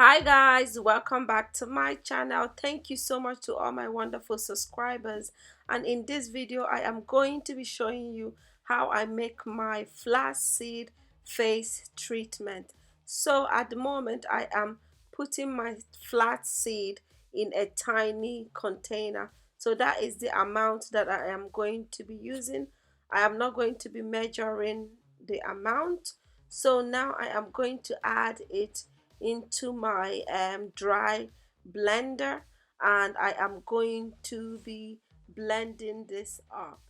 Hi guys, welcome back to my channel. Thank you so much to all my wonderful subscribers, and in this video I am going to be showing you how I make my flaxseed face treatment. So at the moment I am putting my flaxseed in a tiny container, so that is the amount that I am going to be using. I am not going to be measuring the amount, so now I am going to add it into my dry blender, and I am going to be blending this up.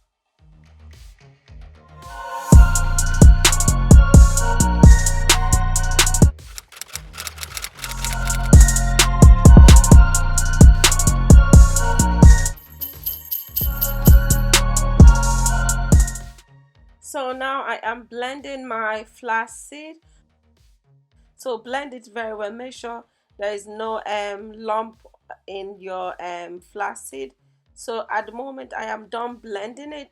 So now I am blending my flaxseed. So blend it very well. Make sure there is no lump in your flaxseed. So at the moment I am done blending it.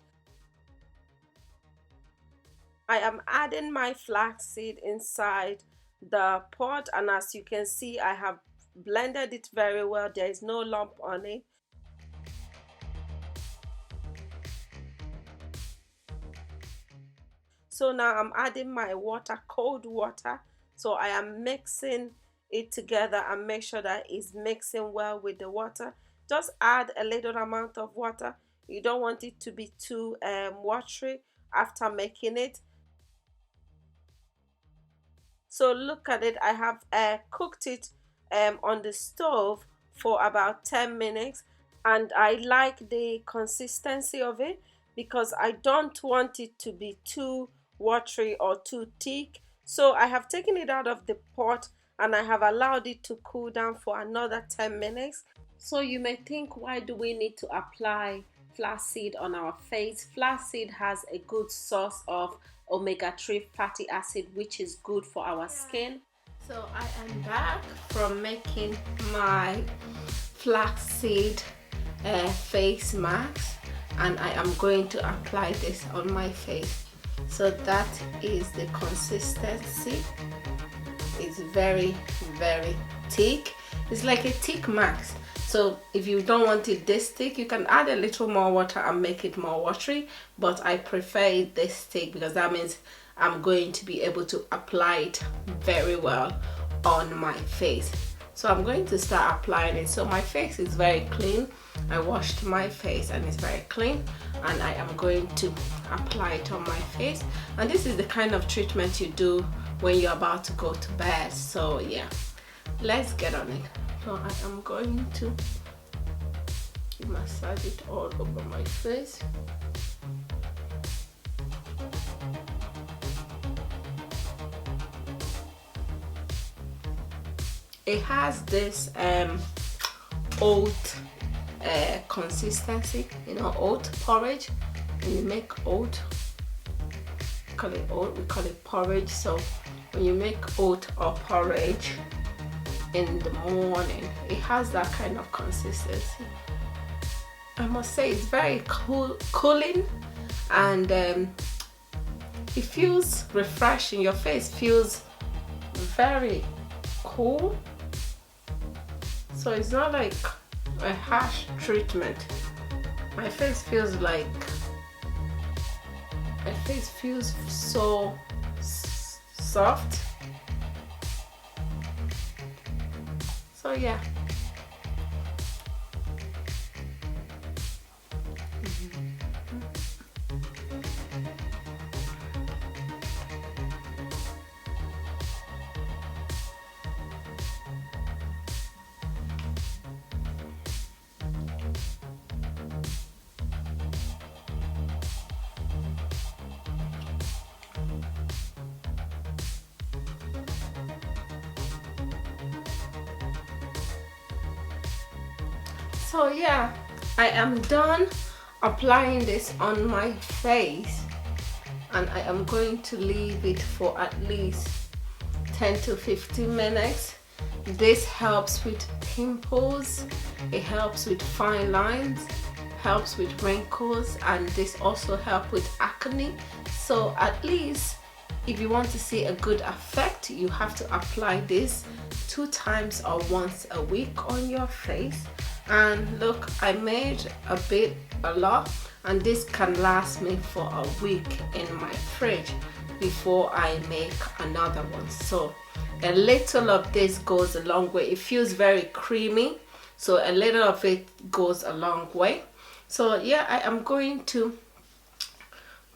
I am adding my flaxseed inside the pot, and as you can see I have blended it very well. There is no lump on it. So now I'm adding my water, cold water. So I am mixing it together and make sure that it's mixing well with the water. Just add a little amount of water. You don't want it to be too watery after making it. So look at it, I have cooked it on the stove for about 10 minutes, and I like the consistency of it because I don't want it to be too watery or too thick. So I have taken it out of the pot and I have allowed it to cool down for another 10 minutes. So you may think, why do we need to apply flaxseed on our face? Flaxseed has a good source of omega-3 fatty acid, which is good for our skin. So I am back from making my flaxseed face mask, and I am going to apply this on my face. So that is the consistency. It's very thick. It's like a thick mask. So if you don't want it this thick, you can add a little more water and make it more watery, but I prefer it this thick because that means I'm going to be able to apply it very well on my face. So I'm going to start applying it. So my face is very clean. I washed my face and it's very clean, and I am going to apply it on my face. And this is the kind of treatment you do when you're about to go to bed. So yeah, let's get on it. So I am going to massage it all over my face. It has this oat consistency, you know, oat porridge. When you make oat, we call it oat, we call it porridge. So when you make oat or porridge in the morning, it has that kind of consistency. I must say it's very cooling, and it feels refreshing. Your face feels very cool, so it's not like a harsh treatment. My face feels so soft. So yeah. So yeah, I am done applying this on my face, and I am going to leave it for at least 10 to 15 minutes. This helps with pimples, it helps with fine lines, helps with wrinkles, and this also helps with acne. So at least if you want to see a good effect, you have to apply this 2 times or once a week on your face. And look, I made a lot, and this can last me for a week in my fridge before I make another one. So a little of this goes a long way. It feels very creamy, so a little of it goes a long way. So yeah, I am going to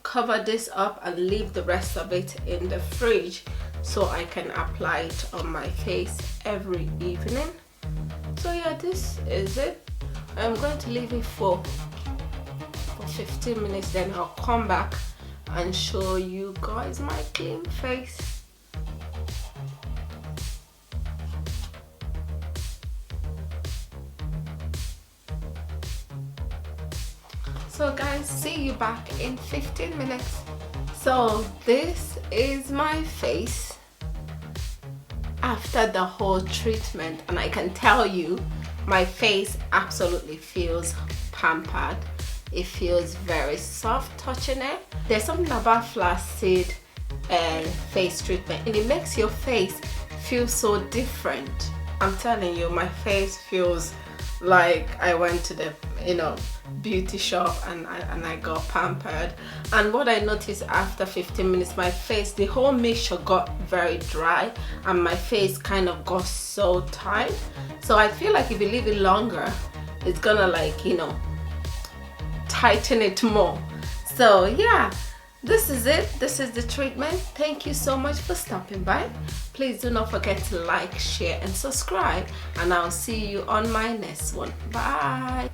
cover this up and leave the rest of it in the fridge so I can apply it on my face every evening. So yeah, this is it. I'm going to leave it for 15 minutes, then I'll come back and show you guys my clean face. So guys, see you back in 15 minutes. So this is my face after the whole treatment, and I can tell you my face absolutely feels pampered. It feels very soft touching it. There's something about Flaxseed face treatment, and it makes your face feel so different. I'm telling you, my face feels like I went to the beauty shop and I got pampered. And what I noticed after 15 minutes, my face, the whole mixture got very dry and my face kind of got so tight. So I feel like if you leave it longer, it's gonna tighten it more. So yeah, this is it. This is the treatment. Thank you so much for stopping by. Please do not forget to like, share and subscribe, and I'll see you on my next one. Bye.